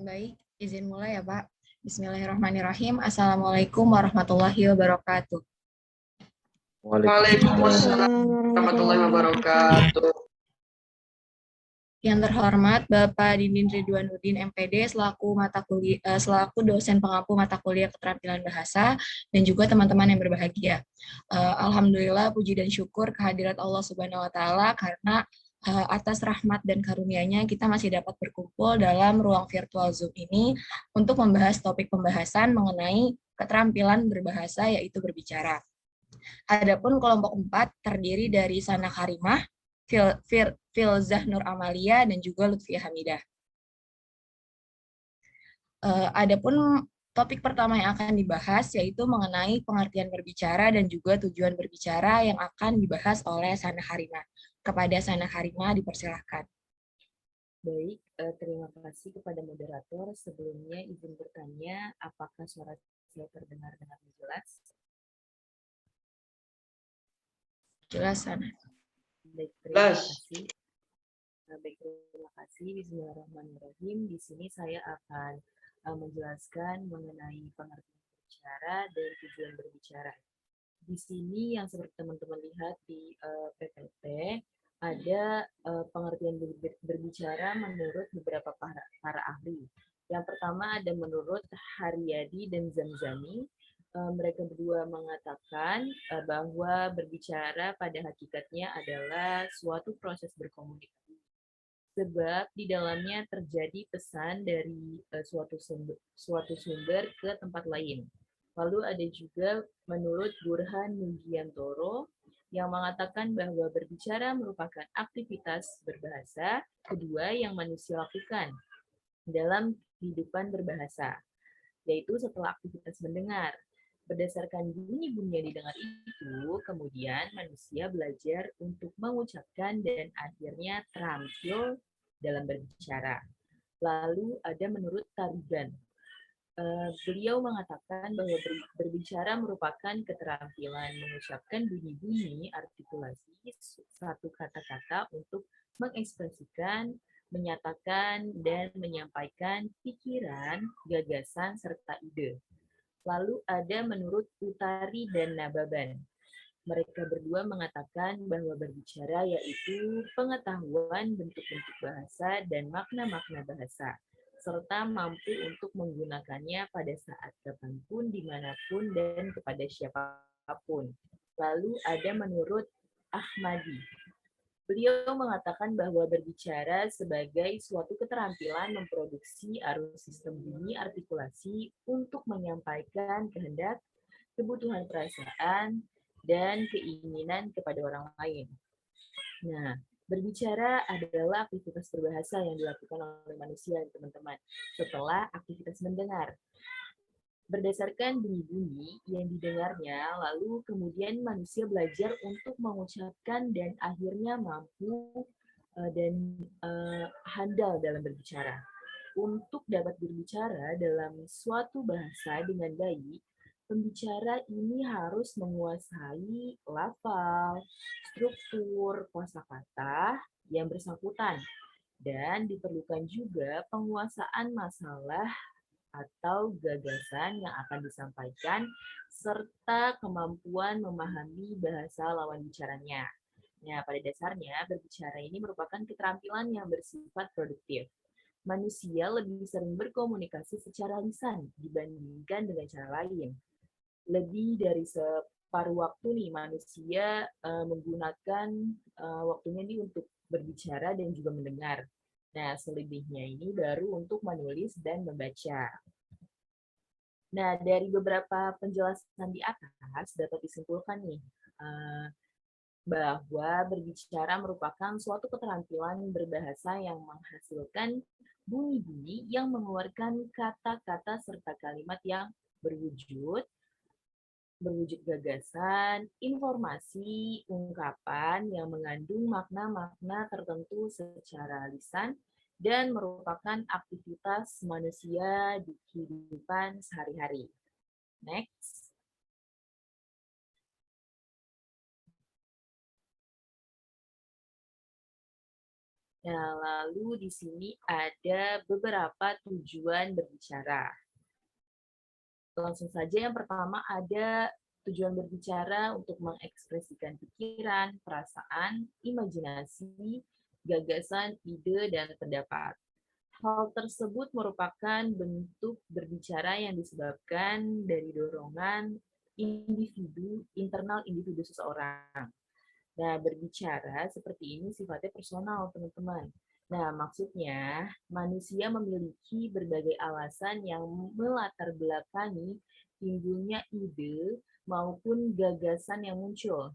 Baik, izin mulai ya Pak. Bismillahirrahmanirrahim. Assalamualaikum warahmatullahi wabarakatuh. Waalaikumsalam warahmatullahi wabarakatuh. Yang terhormat Bapak Didin Ridwanuddin MPD selaku dosen pengampu mata kuliah keterampilan bahasa dan juga teman-teman yang berbahagia. Alhamdulillah puji dan syukur kehadirat Allah Subhanahu wa taala karena atas rahmat dan karunia-Nya kita masih dapat berkumpul dalam ruang virtual Zoom ini untuk membahas topik pembahasan mengenai keterampilan berbahasa yaitu berbicara. Adapun kelompok 4 terdiri dari Sana Karimah, Filzah Nur Amalia, dan juga Lutfiah Hamidah. Adapun topik pertama yang akan dibahas yaitu mengenai pengertian berbicara dan juga tujuan berbicara yang akan dibahas oleh Sana Karimah. Kepada Sana Karimah dipersilahkan. Baik, terima kasih kepada moderator. Sebelumnya izin bertanya, apakah suara saya terdengar dengan jelas? Jelas, Sana. Baik, terima kasih. Baik, terima kasih. Bismillahirrahmanirrahim. Di sini saya akan menjelaskan mengenai pengertian berbicara dan tujuan berbicara. Di sini yang seperti teman-teman lihat di PPT, ada pengertian berbicara menurut beberapa para ahli. Yang pertama ada menurut Haryadi dan Zamzami. Mereka berdua mengatakan bahwa berbicara pada hakikatnya adalah suatu proses berkomunikasi. Sebab di dalamnya terjadi pesan dari suatu sumber ke tempat lain. Lalu ada juga menurut Burhan Mugiantoro yang mengatakan bahwa berbicara merupakan aktivitas berbahasa kedua yang manusia lakukan dalam kehidupan berbahasa, yaitu setelah aktivitas mendengar. Berdasarkan bunyi-bunyi yang didengar itu, kemudian manusia belajar untuk mengucapkan dan akhirnya terampil dalam berbicara. Lalu ada menurut Tarigan. Beliau mengatakan bahwa berbicara merupakan keterampilan mengucapkan bunyi-bunyi artikulasi satu kata-kata untuk mengekspresikan, menyatakan, dan menyampaikan pikiran, gagasan, serta ide. Lalu ada menurut Utari dan Nababan. Mereka berdua mengatakan bahwa berbicara yaitu pengetahuan bentuk-bentuk bahasa dan makna-makna bahasa, serta mampu untuk menggunakannya pada saat kapanpun, dimanapun, dan kepada siapapun. Lalu ada menurut Ahmadi. Beliau mengatakan bahwa berbicara sebagai suatu keterampilan memproduksi arus sistem bunyi artikulasi untuk menyampaikan kehendak, kebutuhan perasaan, dan keinginan kepada orang lain. Nah, berbicara adalah aktivitas berbahasa yang dilakukan oleh manusia, teman-teman, setelah aktivitas mendengar. Berdasarkan bunyi-bunyi yang didengarnya, lalu kemudian manusia belajar untuk mengucapkan dan akhirnya mampu dan handal dalam berbicara. Untuk dapat berbicara dalam suatu bahasa dengan baik, pembicara ini harus menguasai lafal, struktur, kosakata yang bersangkutan, dan diperlukan juga penguasaan masalah atau gagasan yang akan disampaikan, serta kemampuan memahami bahasa lawan bicaranya. Nah, pada dasarnya, berbicara ini merupakan keterampilan yang bersifat produktif. Manusia lebih sering berkomunikasi secara lisan dibandingkan dengan cara lain. Lebih dari separuh waktu nih, manusia menggunakan waktunya ini untuk berbicara dan juga mendengar. Nah, selebihnya ini baru untuk menulis dan membaca. Nah, dari beberapa penjelasan di atas dapat disimpulkan nih bahwa berbicara merupakan suatu keterampilan berbahasa yang menghasilkan bunyi-bunyi yang mengeluarkan kata-kata serta kalimat yang berwujud gagasan, informasi, ungkapan yang mengandung makna-makna tertentu secara lisan dan merupakan aktivitas manusia di kehidupan sehari-hari. Next. Nah, lalu di sini ada beberapa tujuan berbicara. Langsung saja yang pertama ada tujuan berbicara untuk mengekspresikan pikiran, perasaan, imajinasi, gagasan, ide, dan pendapat. Hal tersebut merupakan bentuk berbicara yang disebabkan dari dorongan internal individu seseorang. Nah, berbicara seperti ini sifatnya personal, teman-teman. Nah, maksudnya manusia memiliki berbagai alasan yang melatar belakangi timbulnya ide maupun gagasan yang muncul.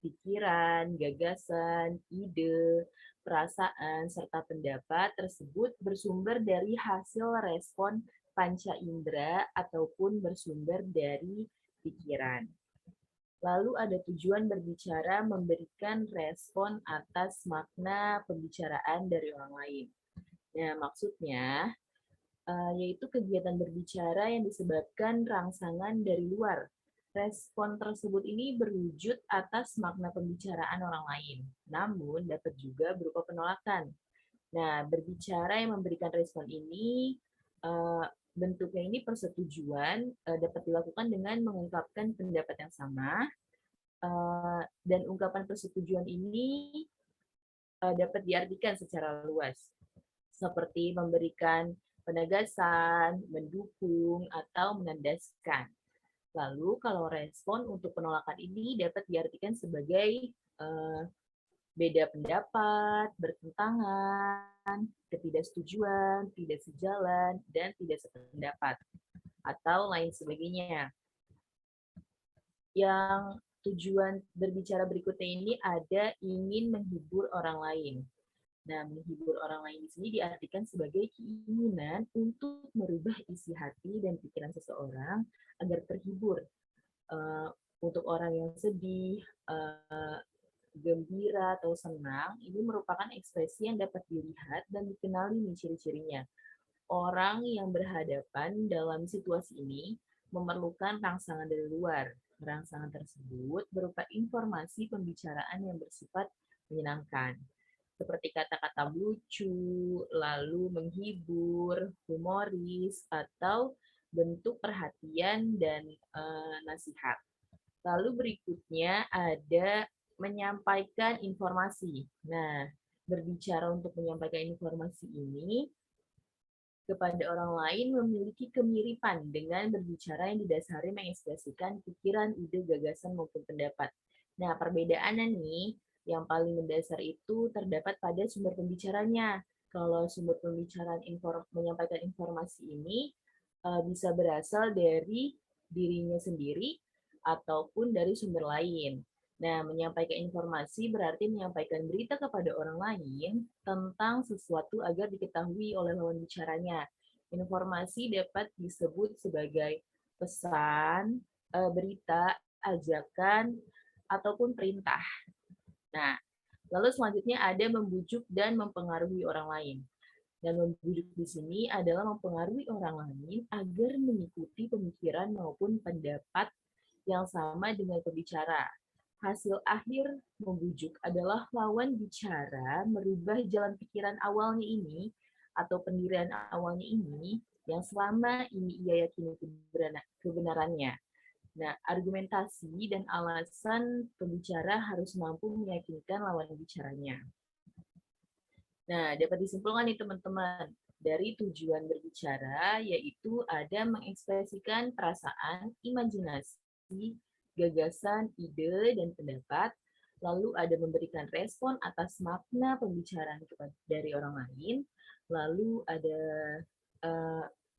Pikiran, gagasan, ide, perasaan, serta pendapat tersebut bersumber dari hasil respon panca indera ataupun bersumber dari pikiran. Lalu ada tujuan berbicara memberikan respon atas makna pembicaraan dari orang lain. Nah, maksudnya yaitu kegiatan berbicara yang disebabkan rangsangan dari luar. Respon tersebut ini berwujud atas makna pembicaraan orang lain, namun dapat juga berupa penolakan. Nah, berbicara yang memberikan respon ini bentuknya ini persetujuan dapat dilakukan dengan mengungkapkan pendapat yang sama, dan ungkapan persetujuan ini dapat diartikan secara luas, seperti memberikan penegasan, mendukung, atau menandaskan. Lalu kalau respon untuk penolakan ini dapat diartikan sebagai beda pendapat, bertentangan, ketidaksetujuan, tidak sejalan, dan tidak sependapat, atau lain sebagainya. Yang tujuan berbicara berikutnya ini ada ingin menghibur orang lain. Nah, menghibur orang lain di sini diartikan sebagai keinginan untuk merubah isi hati dan pikiran seseorang agar terhibur. Untuk orang yang sedih, gembira, atau senang, ini merupakan ekspresi yang dapat dilihat dan dikenali ciri-cirinya. Orang yang berhadapan dalam situasi ini memerlukan rangsangan dari luar. Rangsangan tersebut berupa informasi pembicaraan yang bersifat menyenangkan, seperti kata-kata lucu, lalu menghibur, humoris, atau bentuk perhatian dan nasihat. Lalu berikutnya ada menyampaikan informasi. Nah, berbicara untuk menyampaikan informasi ini kepada orang lain memiliki kemiripan dengan berbicara yang didasari mengekspresikan pikiran, ide, gagasan, maupun pendapat. Nah, perbedaannya nih, yang paling mendasar itu terdapat pada sumber pembicaranya. Kalau sumber pembicaraan menyampaikan informasi ini bisa berasal dari dirinya sendiri ataupun dari sumber lain. Nah, menyampaikan informasi berarti menyampaikan berita kepada orang lain tentang sesuatu agar diketahui oleh lawan bicaranya. Informasi dapat disebut sebagai pesan, berita, ajakan, ataupun perintah. Nah, lalu selanjutnya ada membujuk dan mempengaruhi orang lain. Dan membujuk di sini adalah mempengaruhi orang lain agar mengikuti pemikiran maupun pendapat yang sama dengan pembicara. Hasil akhir membujuk adalah lawan bicara merubah jalan pikiran awalnya ini atau pendirian awalnya ini yang selama ini ia yakini kebenarannya. Nah, argumentasi dan alasan pembicara harus mampu meyakinkan lawan bicaranya. Nah, dapat disimpulkan nih teman-teman, dari tujuan berbicara yaitu ada mengekspresikan perasaan, imajinasi, gagasan, ide, dan pendapat, lalu ada memberikan respon atas makna pembicaraan dari orang lain, lalu ada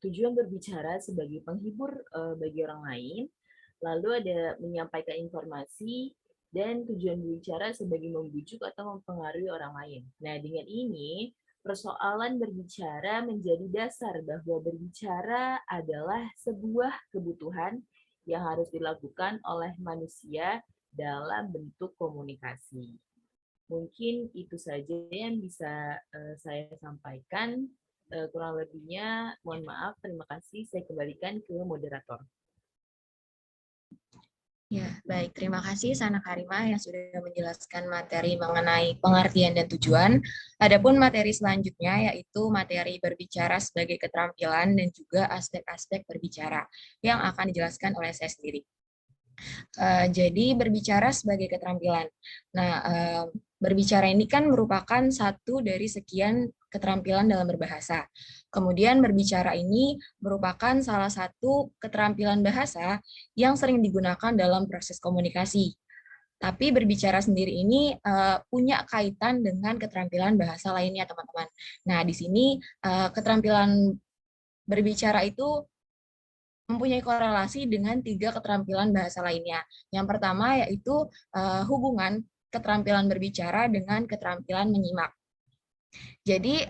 tujuan berbicara sebagai penghibur bagi orang lain, lalu ada menyampaikan informasi, dan tujuan berbicara sebagai membujuk atau mempengaruhi orang lain. Nah, dengan ini, persoalan berbicara menjadi dasar bahwa berbicara adalah sebuah kebutuhan yang harus dilakukan oleh manusia dalam bentuk komunikasi. Mungkin itu saja yang bisa saya sampaikan. Kurang lebihnya, mohon maaf, terima kasih. Saya kembalikan ke moderator. Ya, baik. Terima kasih Sana Karima yang sudah menjelaskan materi mengenai pengertian dan tujuan. Adapun materi selanjutnya yaitu materi berbicara sebagai keterampilan dan juga aspek-aspek berbicara yang akan dijelaskan oleh saya sendiri. Jadi berbicara sebagai keterampilan. Nah, berbicara ini kan merupakan satu dari sekian keterampilan dalam berbahasa. Kemudian berbicara ini merupakan salah satu keterampilan bahasa yang sering digunakan dalam proses komunikasi. Tapi berbicara sendiri ini punya kaitan dengan keterampilan bahasa lainnya, teman-teman. Nah, di sini keterampilan berbicara itu mempunyai korelasi dengan 3 keterampilan bahasa lainnya. Yang pertama yaitu hubungan keterampilan berbicara dengan keterampilan menyimak. Jadi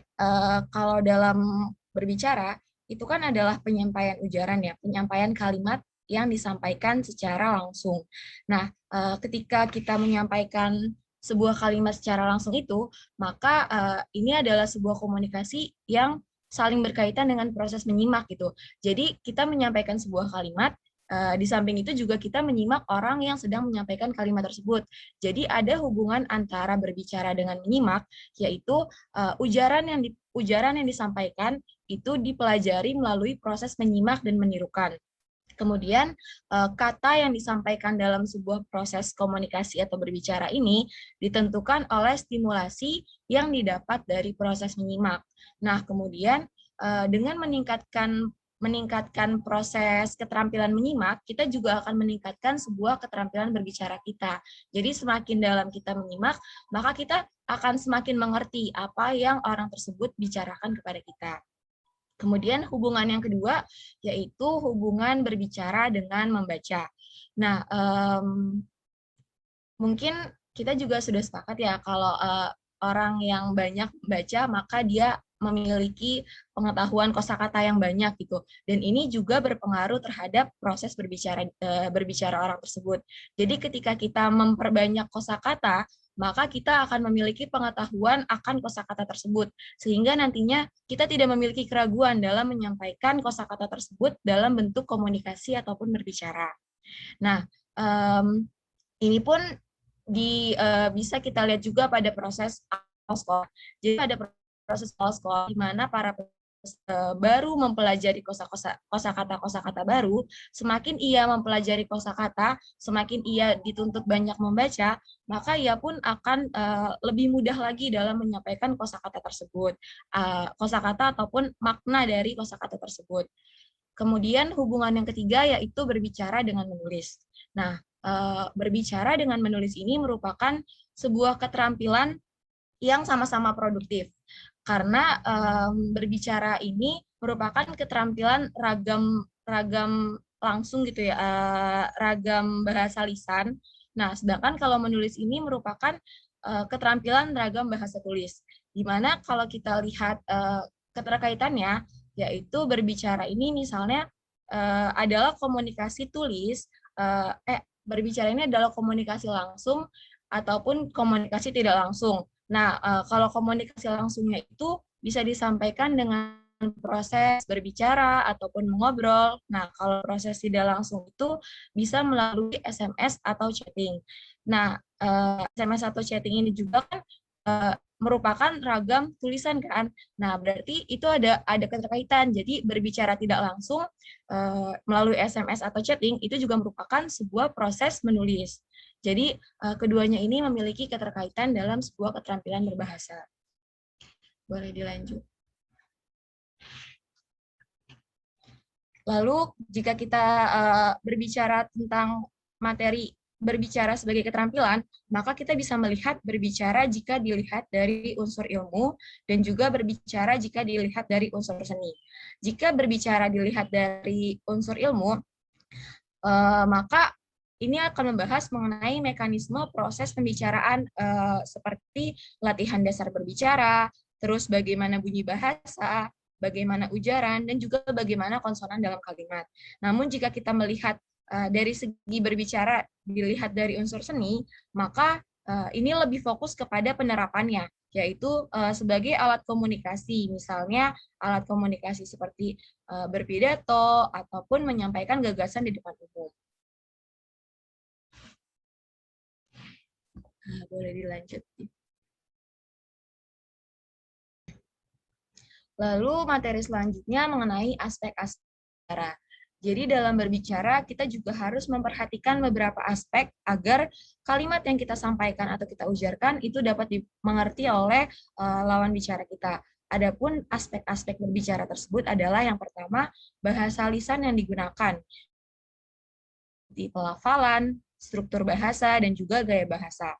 kalau dalam berbicara itu kan adalah penyampaian ujaran ya, penyampaian kalimat yang disampaikan secara langsung. Nah, ketika kita menyampaikan sebuah kalimat secara langsung itu, maka ini adalah sebuah komunikasi yang saling berkaitan dengan proses menyimak gitu. Jadi kita menyampaikan sebuah kalimat, di samping itu juga kita menyimak orang yang sedang menyampaikan kalimat tersebut. Jadi ada hubungan antara berbicara dengan menyimak, yaitu ujaran yang disampaikan itu dipelajari melalui proses menyimak dan menirukan. Kemudian kata yang disampaikan dalam sebuah proses komunikasi atau berbicara ini ditentukan oleh stimulasi yang didapat dari proses menyimak. Nah, kemudian dengan meningkatkan proses keterampilan menyimak, kita juga akan meningkatkan sebuah keterampilan berbicara kita. Jadi semakin dalam kita menyimak, maka kita akan semakin mengerti apa yang orang tersebut bicarakan kepada kita. Kemudian hubungan yang kedua yaitu hubungan berbicara dengan membaca. Nah, mungkin kita juga sudah sepakat ya kalau orang yang banyak baca maka dia memiliki pengetahuan kosakata yang banyak gitu. Dan ini juga berpengaruh terhadap proses berbicara orang tersebut. Jadi ketika kita memperbanyak kosakata, maka kita akan memiliki pengetahuan akan kosakata tersebut, sehingga nantinya kita tidak memiliki keraguan dalam menyampaikan kosakata tersebut dalam bentuk komunikasi ataupun berbicara. Nah, ini pun bisa kita lihat juga pada proses awal sekolah. Jadi pada proses awal sekolah di mana para baru mempelajari kosakata baru, semakin ia mempelajari kosakata, semakin ia dituntut banyak membaca, maka ia pun akan lebih mudah lagi dalam menyampaikan kosakata tersebut, kosakata ataupun makna dari kosakata tersebut. Kemudian hubungan yang ketiga yaitu berbicara dengan menulis. Nah, berbicara dengan menulis ini merupakan sebuah keterampilan yang sama-sama produktif. Karena berbicara ini merupakan keterampilan ragam langsung gitu ya, ragam bahasa lisan. Nah, sedangkan kalau menulis ini merupakan keterampilan ragam bahasa tulis. Di mana kalau kita lihat keterkaitannya, yaitu berbicara ini misalnya adalah komunikasi tulis, berbicara ini adalah komunikasi langsung ataupun komunikasi tidak langsung. Nah, kalau komunikasi langsungnya itu bisa disampaikan dengan proses berbicara ataupun mengobrol. Nah, kalau proses tidak langsung itu bisa melalui SMS atau chatting. Nah, SMS atau chatting ini juga kan merupakan ragam tulisan kan. Nah, berarti itu ada keterkaitan. Jadi berbicara tidak langsung melalui SMS atau chatting itu juga merupakan sebuah proses menulis. Jadi keduanya ini memiliki keterkaitan dalam sebuah keterampilan berbahasa. Boleh dilanjut. Lalu jika kita berbicara tentang materi berbicara sebagai keterampilan, maka kita bisa melihat berbicara jika dilihat dari unsur ilmu dan juga berbicara jika dilihat dari unsur seni. Jika berbicara dilihat dari unsur ilmu, maka ini akan membahas mengenai mekanisme proses pembicaraan seperti latihan dasar berbicara, terus bagaimana bunyi bahasa, bagaimana ujaran, dan juga bagaimana konsonan dalam kalimat. Namun jika kita melihat dari segi berbicara dilihat dari unsur seni, maka ini lebih fokus kepada penerapannya, yaitu sebagai alat komunikasi, misalnya alat komunikasi seperti berpidato ataupun menyampaikan gagasan di depan umum. Boleh dilanjut. Lalu materi selanjutnya mengenai aspek-aspek bicara. Jadi dalam berbicara kita juga harus memperhatikan beberapa aspek agar kalimat yang kita sampaikan atau kita ujarkan itu dapat dimengerti oleh lawan bicara kita. Adapun aspek-aspek berbicara tersebut adalah yang pertama bahasa lisan yang digunakan, di pelafalan, struktur bahasa, dan juga gaya bahasa.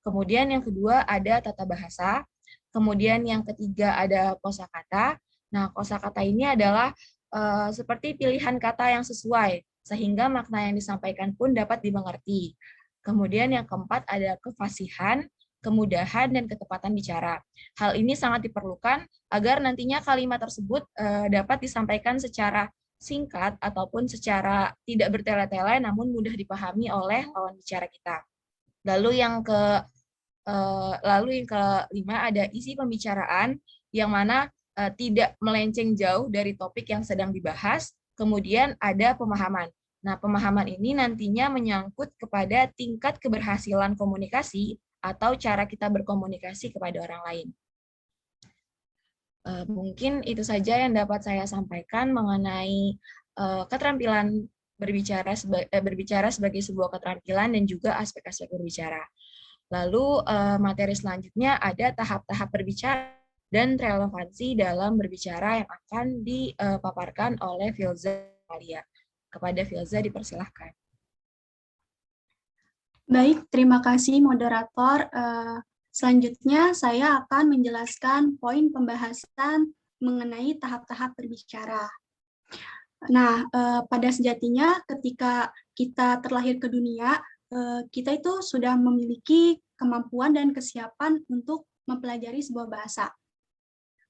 Kemudian yang kedua ada tata bahasa. Kemudian yang ketiga ada kosakata. Nah, kosakata ini adalah seperti pilihan kata yang sesuai, sehingga makna yang disampaikan pun dapat dimengerti. Kemudian yang keempat ada kefasihan, kemudahan, dan ketepatan bicara. Hal ini sangat diperlukan agar nantinya kalimat tersebut dapat disampaikan secara singkat ataupun secara tidak bertele-tele namun mudah dipahami oleh lawan bicara kita. Lalu yang kelima ada isi pembicaraan yang mana tidak melenceng jauh dari topik yang sedang dibahas. Kemudian ada pemahaman. Nah, pemahaman ini nantinya menyangkut kepada tingkat keberhasilan komunikasi atau cara kita berkomunikasi kepada orang lain. Mungkin itu saja yang dapat saya sampaikan mengenai keterampilan berbicara sebagai sebuah keterampilan dan juga aspek-aspek berbicara. Lalu materi selanjutnya ada tahap-tahap berbicara dan relevansi dalam berbicara yang akan dipaparkan oleh Filza Malia. Kepada Filza dipersilahkan. Baik, terima kasih moderator. Selanjutnya saya akan menjelaskan poin pembahasan mengenai tahap-tahap berbicara. Nah, pada sejatinya ketika kita terlahir ke dunia, kita itu sudah memiliki kemampuan dan kesiapan untuk mempelajari sebuah bahasa.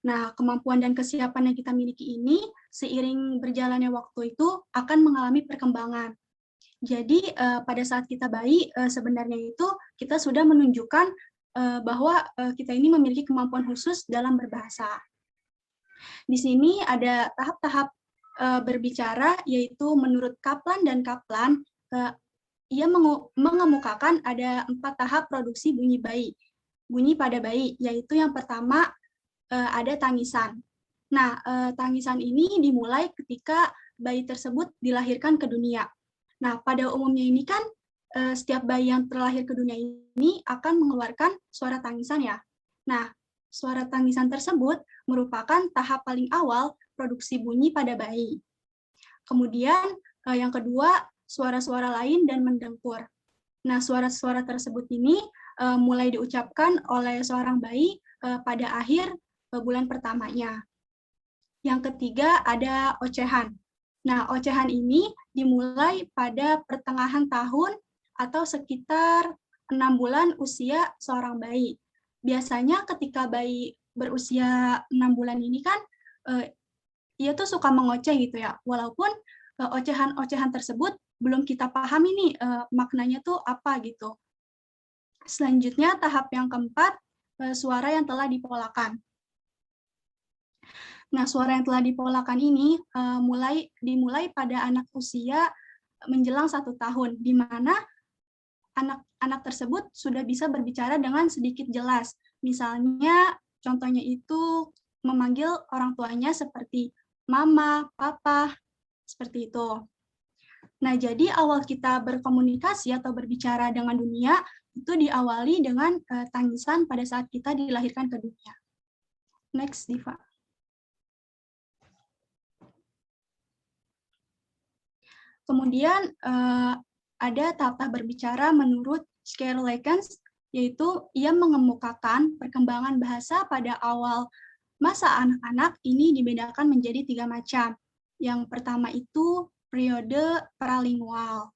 Nah, kemampuan dan kesiapan yang kita miliki ini seiring berjalannya waktu itu akan mengalami perkembangan. Jadi pada saat kita bayi sebenarnya itu kita sudah menunjukkan bahwa kita ini memiliki kemampuan khusus dalam berbahasa. Di sini ada tahap-tahap berbicara, yaitu menurut Kaplan dan Kaplan, ia mengemukakan ada 4 tahap produksi bunyi bayi, bunyi pada bayi, yaitu yang pertama ada tangisan. Nah, tangisan ini dimulai ketika bayi tersebut dilahirkan ke dunia. Nah, pada umumnya ini kan setiap bayi yang terlahir ke dunia ini akan mengeluarkan suara tangisan ya. Nah, suara tangisan tersebut merupakan tahap paling awal produksi bunyi pada bayi. Kemudian yang kedua, suara-suara lain dan mendengkur. Nah, suara-suara tersebut ini mulai diucapkan oleh seorang bayi pada akhir bulan pertamanya. Yang ketiga ada ocehan. Nah, ocehan ini dimulai pada pertengahan tahun atau sekitar 6 bulan usia seorang bayi. Biasanya ketika bayi berusia 6 bulan ini kan, ia tuh suka mengoceh gitu ya, walaupun ocehan-ocehan tersebut belum kita pahami nih maknanya tuh apa gitu. Selanjutnya tahap yang keempat, suara yang telah dipolakan. Nah, suara yang telah dipolakan ini dimulai pada anak usia menjelang 1 tahun, di mana anak tersebut sudah bisa berbicara dengan sedikit jelas. Misalnya, contohnya itu memanggil orang tuanya seperti mama, papa, seperti itu. Nah, jadi awal kita berkomunikasi atau berbicara dengan dunia itu diawali dengan tangisan pada saat kita dilahirkan ke dunia. Next, Diva. Kemudian ada tahap berbicara menurut Scair Lakens, yaitu ia mengemukakan perkembangan bahasa pada awal masa anak-anak ini dibedakan menjadi 3 macam. Yang pertama itu periode pralingual.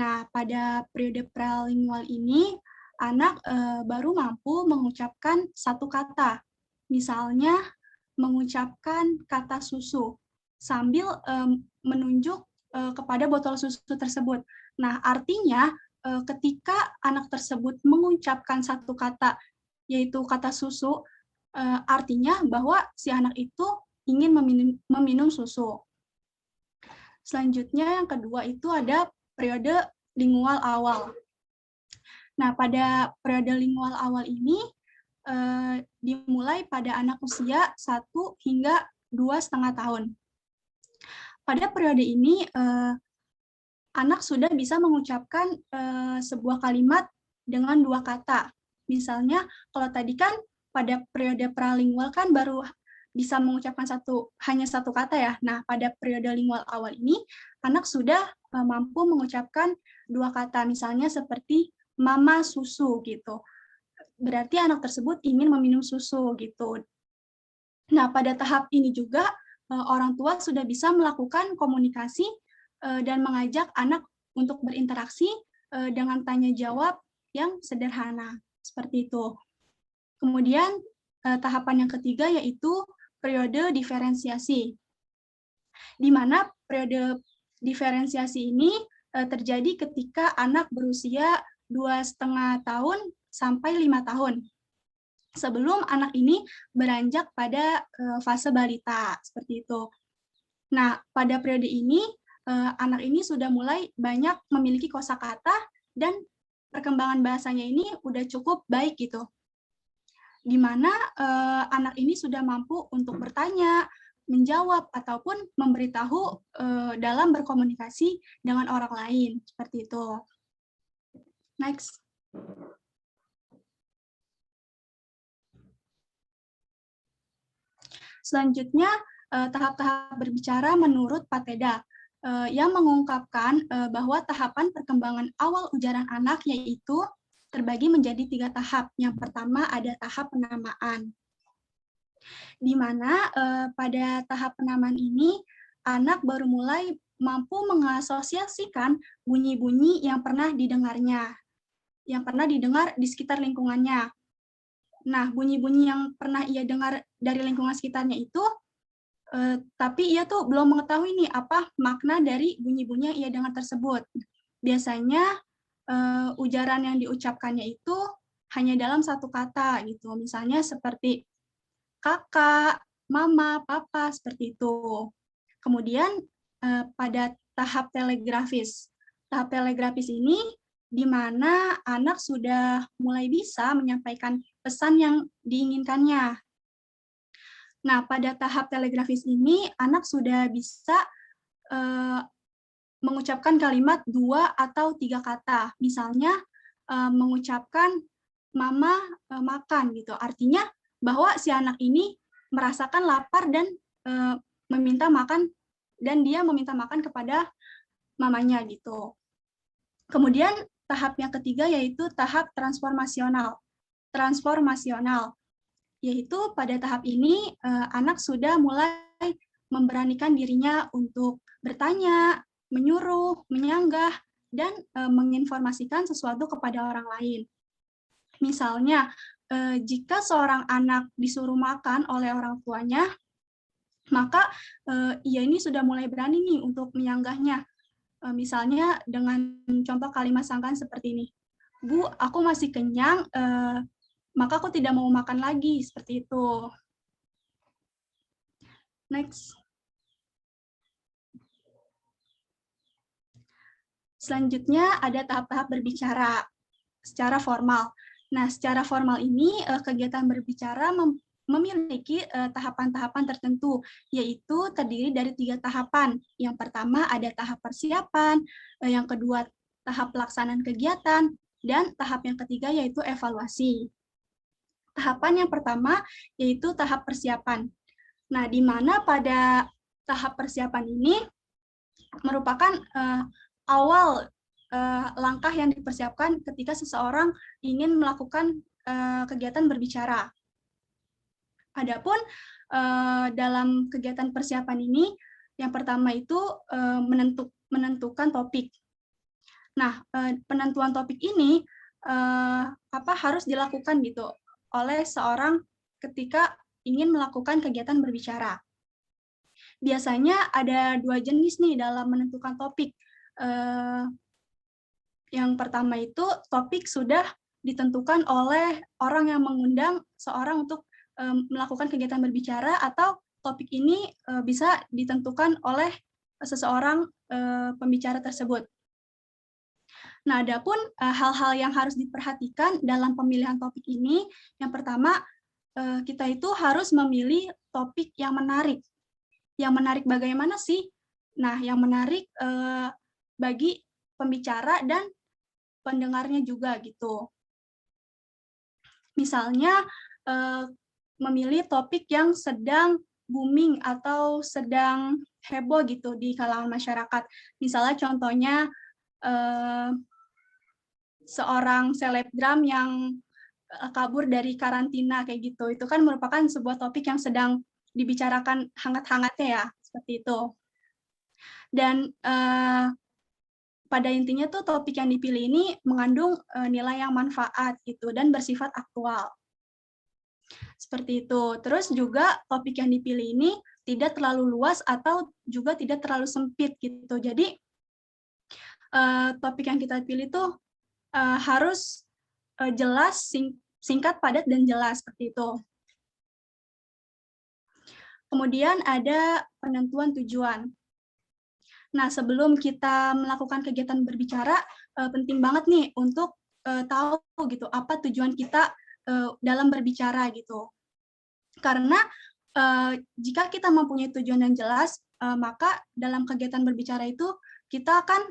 Nah, pada periode pralingual ini, anak baru mampu mengucapkan satu kata. Misalnya, mengucapkan kata susu, sambil menunjuk kepada botol susu tersebut. Nah, artinya ketika anak tersebut mengucapkan satu kata, yaitu kata susu, artinya bahwa si anak itu ingin meminum susu. Selanjutnya yang kedua itu ada periode lingual awal. Nah, pada periode lingual awal ini dimulai pada anak usia 1 hingga 2,5 tahun. Pada periode ini, anak sudah bisa mengucapkan sebuah kalimat dengan 2 kata. Misalnya, kalau tadi kan pada periode pralingual kan baru bisa mengucapkan hanya satu kata ya. Nah, pada periode lingual awal ini, anak sudah mampu mengucapkan 2 kata, misalnya seperti mama susu gitu. Berarti anak tersebut ingin meminum susu gitu. Nah, pada tahap ini juga orang tua sudah bisa melakukan komunikasi dan mengajak anak untuk berinteraksi dengan tanya jawab yang sederhana, seperti itu. Kemudian tahapan yang ketiga yaitu periode diferensiasi, di mana periode diferensiasi ini terjadi ketika anak berusia 2,5 tahun sampai 5 tahun. Sebelum anak ini beranjak pada fase balita, seperti itu. Nah, pada periode ini, anak ini sudah mulai banyak memiliki kosakata dan perkembangan bahasanya ini udah cukup baik gitu. Di mana anak ini sudah mampu untuk bertanya, menjawab, ataupun memberitahu dalam berkomunikasi dengan orang lain, seperti itu. Next. Selanjutnya, tahap-tahap berbicara menurut Pateda, yang mengungkapkan bahwa tahapan perkembangan awal ujaran anak yaitu terbagi menjadi 3 tahap. Yang pertama ada tahap penamaan, di mana pada tahap penamaan ini anak baru mulai mampu mengasosiasikan bunyi-bunyi yang pernah didengarnya, yang pernah didengar di sekitar lingkungannya. Nah, bunyi-bunyi yang pernah ia dengar dari lingkungan sekitarnya itu, tapi ia tuh belum mengetahui nih apa makna dari bunyi-bunyi yang ia dengar tersebut. Biasanya ujaran yang diucapkannya itu hanya dalam satu kata gitu, misalnya seperti kakak, mama, papa, seperti itu. Kemudian pada tahap telegrafis. Tahap telegrafis ini di mana anak sudah mulai bisa menyampaikan pesan yang diinginkannya. Nah, pada tahap telegrafis ini anak sudah bisa mengucapkan kalimat 2 atau 3 kata. Misalnya mengucapkan mama makan gitu. Artinya bahwa si anak ini merasakan lapar dan meminta makan, dan dia meminta makan kepada mamanya gitu. Kemudian tahap yang ketiga yaitu tahap transformasional. Yaitu pada tahap ini anak sudah mulai memberanikan dirinya untuk bertanya, menyuruh, menyanggah, dan menginformasikan sesuatu kepada orang lain. Misalnya, jika seorang anak disuruh makan oleh orang tuanya, maka ia ini sudah mulai berani nih untuk menyanggahnya. Misalnya dengan contoh kalimat sangkaan seperti ini, Bu, aku masih kenyang, maka aku tidak mau makan lagi, seperti itu. Next. Selanjutnya ada tahap-tahap berbicara secara formal. Nah, secara formal ini kegiatan berbicara memiliki tahapan-tahapan tertentu, yaitu terdiri dari 3 tahapan. Yang pertama ada tahap persiapan, yang kedua tahap pelaksanaan kegiatan, dan tahap yang ketiga yaitu evaluasi. Tahapan yang pertama yaitu tahap persiapan. Nah, di mana pada tahap persiapan ini merupakan awal langkah yang dipersiapkan ketika seseorang ingin melakukan kegiatan berbicara. Adapun dalam kegiatan persiapan ini, yang pertama itu menentukan topik. Nah, penentuan topik ini harus dilakukan gitu oleh seorang ketika ingin melakukan kegiatan berbicara. Biasanya ada 2 jenis nih dalam menentukan topik. Yang pertama itu topik sudah ditentukan oleh orang yang mengundang seorang untuk melakukan kegiatan berbicara, atau topik ini bisa ditentukan oleh seseorang pembicara tersebut. Nah, adapun hal-hal yang harus diperhatikan dalam pemilihan topik ini, yang pertama, kita itu harus memilih topik yang menarik. Yang menarik bagaimana sih? Nah, yang menarik bagi pembicara dan pendengarnya juga gitu. Misalnya, memilih topik yang sedang booming atau sedang heboh gitu di kalangan masyarakat. Misalnya contohnya seorang selebgram yang kabur dari karantina kayak gitu. Itu kan merupakan sebuah topik yang sedang dibicarakan hangat-hangatnya ya, seperti itu. Dan pada intinya tuh topik yang dipilih ini mengandung nilai yang manfaat gitu dan bersifat aktual. Seperti itu. Terus juga topik yang dipilih ini tidak terlalu luas atau juga tidak terlalu sempit gitu. Jadi topik yang kita pilih tuh harus jelas, singkat, padat, dan jelas seperti itu. Kemudian ada penentuan tujuan. Nah, sebelum kita melakukan kegiatan berbicara, penting banget nih untuk tahu gitu apa tujuan kita dalam berbicara gitu. Karena jika kita mempunyai tujuan yang jelas, maka dalam kegiatan berbicara itu kita akan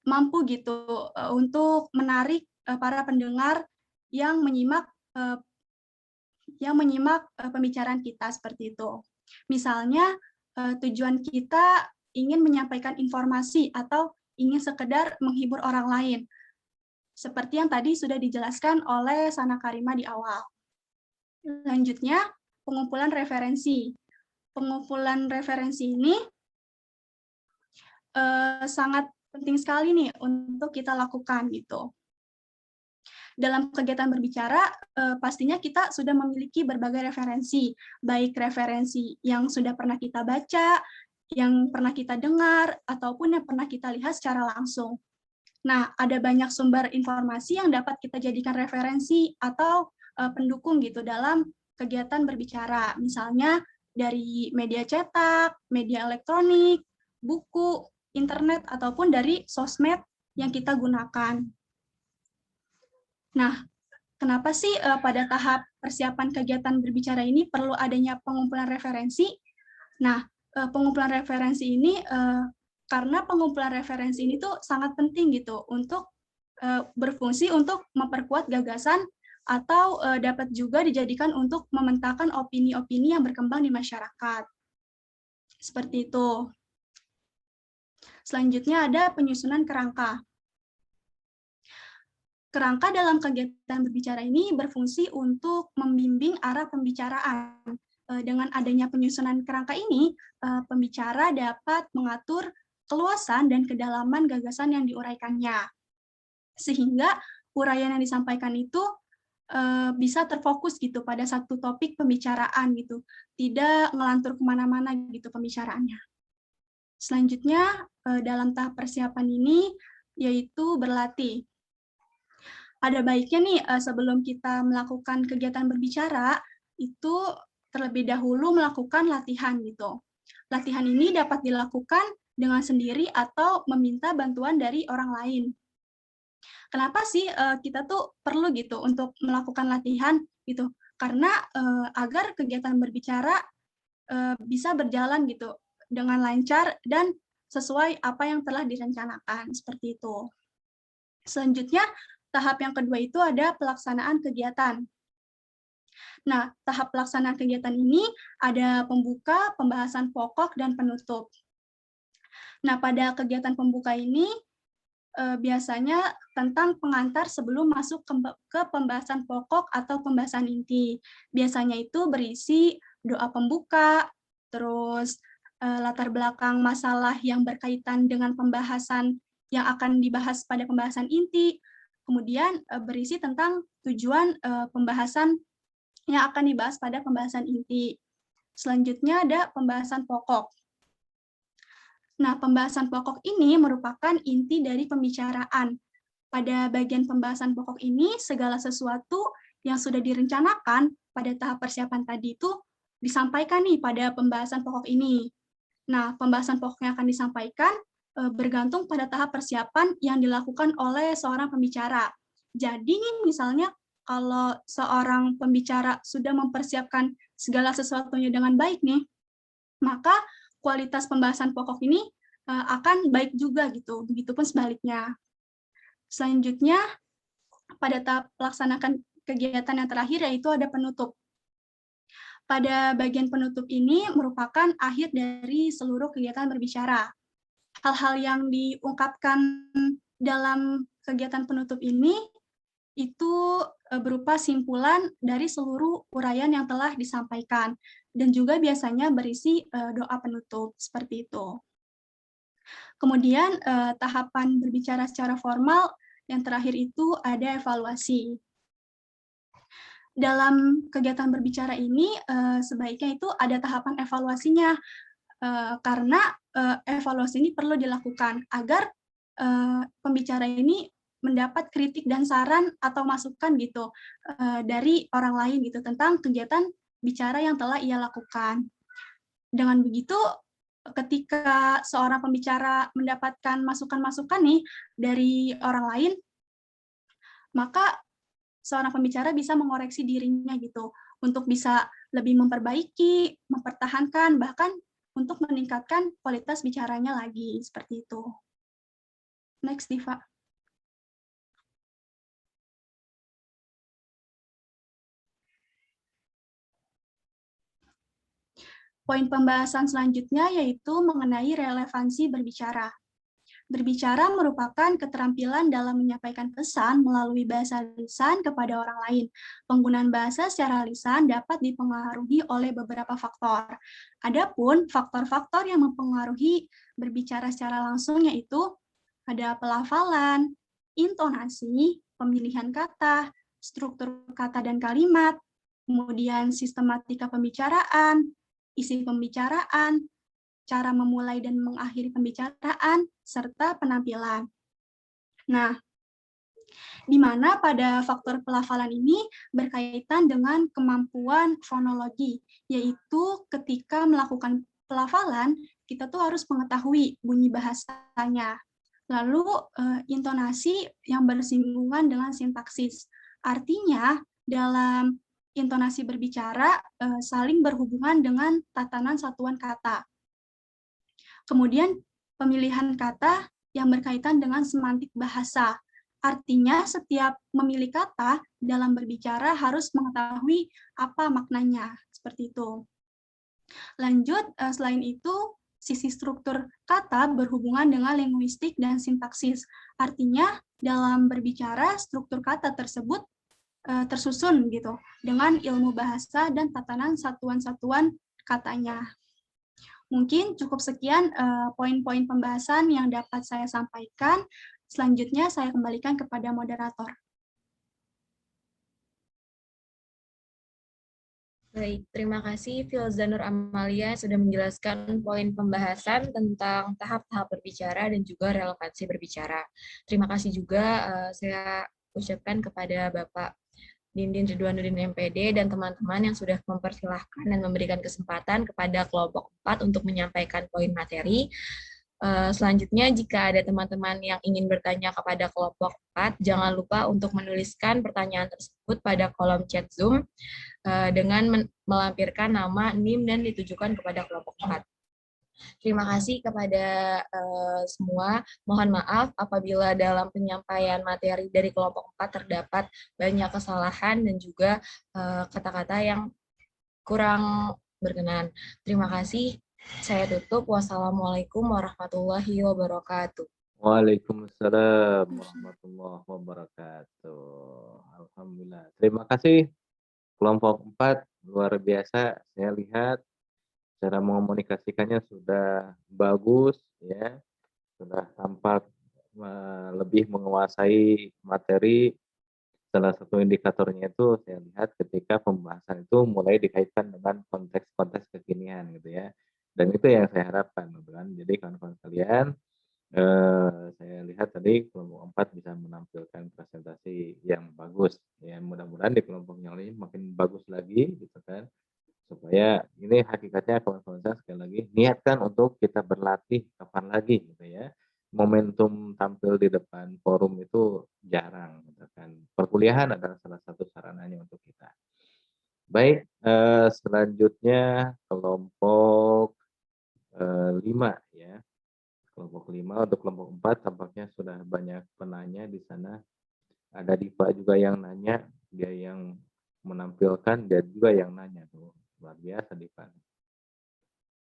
mampu gitu untuk menarik para pendengar yang menyimak pembicaraan kita seperti itu. Misalnya tujuan kita ingin menyampaikan informasi atau ingin sekedar menghibur orang lain. Seperti yang tadi sudah dijelaskan oleh Sana Karima di awal. Selanjutnya, pengumpulan referensi. Pengumpulan referensi ini sangat penting sekali nih untuk kita lakukan gitu. Dalam kegiatan berbicara, pastinya kita sudah memiliki berbagai referensi, baik referensi yang sudah pernah kita baca, yang pernah kita dengar, ataupun yang pernah kita lihat secara langsung. Nah, ada banyak sumber informasi yang dapat kita jadikan referensi atau pendukung gitu dalam kegiatan berbicara. Misalnya dari media cetak, media elektronik, buku, internet, ataupun dari sosmed yang kita gunakan. Nah, kenapa sih pada tahap persiapan kegiatan berbicara ini perlu adanya pengumpulan referensi? Nah, pengumpulan referensi ini karena pengumpulan referensi ini tuh sangat penting gitu untuk berfungsi untuk memperkuat gagasan atau dapat juga dijadikan untuk memetakan opini-opini yang berkembang di masyarakat. Seperti itu. Selanjutnya ada penyusunan kerangka. Kerangka dalam kegiatan berbicara ini berfungsi untuk membimbing arah pembicaraan. Dengan adanya penyusunan kerangka ini, pembicara dapat mengatur keluasan dan kedalaman gagasan yang diuraikannya. Sehingga uraian yang disampaikan itu bisa terfokus gitu pada satu topik pembicaraan gitu, tidak ngelantur kemana-mana gitu pembicaraannya. Selanjutnya dalam tahap persiapan ini yaitu berlatih. Ada baiknya nih sebelum kita melakukan kegiatan berbicara itu terlebih dahulu melakukan latihan gitu. Latihan ini dapat dilakukan dengan sendiri atau meminta bantuan dari orang lain. Kenapa sih kita tuh perlu gitu untuk melakukan latihan gitu? Karena agar kegiatan berbicara bisa berjalan gitu dengan lancar dan sesuai apa yang telah direncanakan seperti itu. Selanjutnya tahap yang kedua itu ada pelaksanaan kegiatan. Nah, tahap pelaksanaan kegiatan ini ada pembuka, pembahasan pokok, dan penutup. Nah, pada kegiatan pembuka ini biasanya tentang pengantar sebelum masuk ke pembahasan pokok atau pembahasan inti. Biasanya itu berisi doa pembuka, terus latar belakang masalah yang berkaitan dengan pembahasan yang akan dibahas pada pembahasan inti, kemudian berisi tentang tujuan pembahasan yang akan dibahas pada pembahasan inti. Selanjutnya ada pembahasan pokok. Nah, pembahasan pokok ini merupakan inti dari pembicaraan. Pada bagian pembahasan pokok ini, segala sesuatu yang sudah direncanakan pada tahap persiapan tadi itu disampaikan nih pada pembahasan pokok ini. Nah, pembahasan pokok yang akan disampaikan bergantung pada tahap persiapan yang dilakukan oleh seorang pembicara. Jadi nih misalnya kalau seorang pembicara sudah mempersiapkan segala sesuatunya dengan baik nih, maka kualitas pembahasan pokok ini akan baik juga gitu. Begitupun sebaliknya. Selanjutnya, pada tahap melaksanakan kegiatan yang terakhir yaitu ada penutup. Pada bagian penutup ini merupakan akhir dari seluruh kegiatan berbicara. Hal-hal yang diungkapkan dalam kegiatan penutup ini itu berupa simpulan dari seluruh uraian yang telah disampaikan dan juga biasanya berisi doa penutup seperti itu. Kemudian tahapan berbicara secara formal yang terakhir itu ada evaluasi. Dalam kegiatan berbicara ini sebaiknya itu ada tahapan evaluasinya karena evaluasi ini perlu dilakukan agar pembicara ini mendapat kritik dan saran atau masukan gitu dari orang lain gitu tentang kegiatan bicara yang telah ia lakukan. Dengan begitu, ketika seorang pembicara mendapatkan masukan-masukan nih dari orang lain, maka seorang pembicara bisa mengoreksi dirinya gitu untuk bisa lebih memperbaiki, mempertahankan, bahkan untuk meningkatkan kualitas bicaranya lagi seperti itu. Next, Diva. Poin pembahasan selanjutnya yaitu mengenai relevansi berbicara. Berbicara merupakan keterampilan dalam menyampaikan pesan melalui bahasa lisan kepada orang lain. Penggunaan bahasa secara lisan dapat dipengaruhi oleh beberapa faktor. Adapun faktor-faktor yang mempengaruhi berbicara secara langsung yaitu ada pelafalan, intonasi, pemilihan kata, struktur kata dan kalimat, kemudian sistematika pembicaraan, isi pembicaraan, cara memulai dan mengakhiri pembicaraan, serta penampilan. Nah, di mana pada faktor pelafalan ini berkaitan dengan kemampuan fonologi, yaitu ketika melakukan pelafalan, kita tuh harus mengetahui bunyi bahasanya. Lalu, intonasi yang bersinggungan dengan sintaksis. Artinya, dalam intonasi berbicara saling berhubungan dengan tatanan satuan kata. Kemudian pemilihan kata yang berkaitan dengan semantik bahasa. Artinya setiap memilih kata dalam berbicara harus mengetahui apa maknanya, seperti itu. Lanjut, selain itu, sisi struktur kata berhubungan dengan linguistik dan sintaksis. Artinya dalam berbicara struktur kata tersebut tersusun gitu dengan ilmu bahasa dan tatanan satuan-satuan katanya. Mungkin cukup sekian poin-poin pembahasan yang dapat saya sampaikan. Selanjutnya saya kembalikan kepada moderator. Baik, terima kasih Filza Nur Amalia sudah menjelaskan poin pembahasan tentang tahap-tahap berbicara dan juga relevansi berbicara. Terima kasih juga saya ucapkan kepada Bapak Dindin Ridwanuddin MPD dan teman-teman yang sudah mempersilahkan dan memberikan kesempatan kepada kelompok 4 untuk menyampaikan poin materi. Selanjutnya, jika ada teman-teman yang ingin bertanya kepada kelompok 4, jangan lupa untuk menuliskan pertanyaan tersebut pada kolom chat Zoom dengan melampirkan nama, NIM, dan ditujukan kepada kelompok 4. Terima kasih kepada semua. Mohon maaf apabila dalam penyampaian materi dari kelompok 4 terdapat banyak kesalahan dan juga kata-kata yang kurang berkenan. Terima kasih. Saya tutup. Wassalamualaikum warahmatullahi wabarakatuh. Waalaikumsalam warahmatullahi wabarakatuh. Alhamdulillah. Terima kasih kelompok 4, luar biasa. Saya lihat cara mengomunikasikannya sudah bagus, ya, sudah tampak lebih menguasai materi. Salah satu indikatornya itu saya lihat ketika pembahasan itu mulai dikaitkan dengan konteks-konteks kekinian, gitu ya. Dan itu yang saya harapkan, kan. Jadi kawan-kawan sekalian, saya lihat tadi kelompok 4 bisa menampilkan presentasi yang bagus. Ya, mudah-mudahan di kelompok yang lain makin bagus lagi, gitu kan. Supaya ini hakikatnya kawan-kawan saya sekali lagi niatkan untuk kita berlatih kapan lagi gitu ya. momentum tampil di depan forum itu jarang, gitu kan. Perkuliahan adalah salah satu sarananya untuk kita. Baik, selanjutnya kelompok 5 ya. Kelompok 5, untuk kelompok 4 tampaknya sudah banyak penanya di sana. Ada Diva juga yang nanya, dia yang menampilkan dan juga yang nanya tuh. Luar biasa Diva.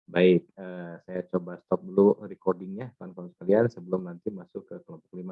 Baik, saya coba stop dulu recordingnya teman-teman sekalian sebelum nanti masuk ke kelompok 5.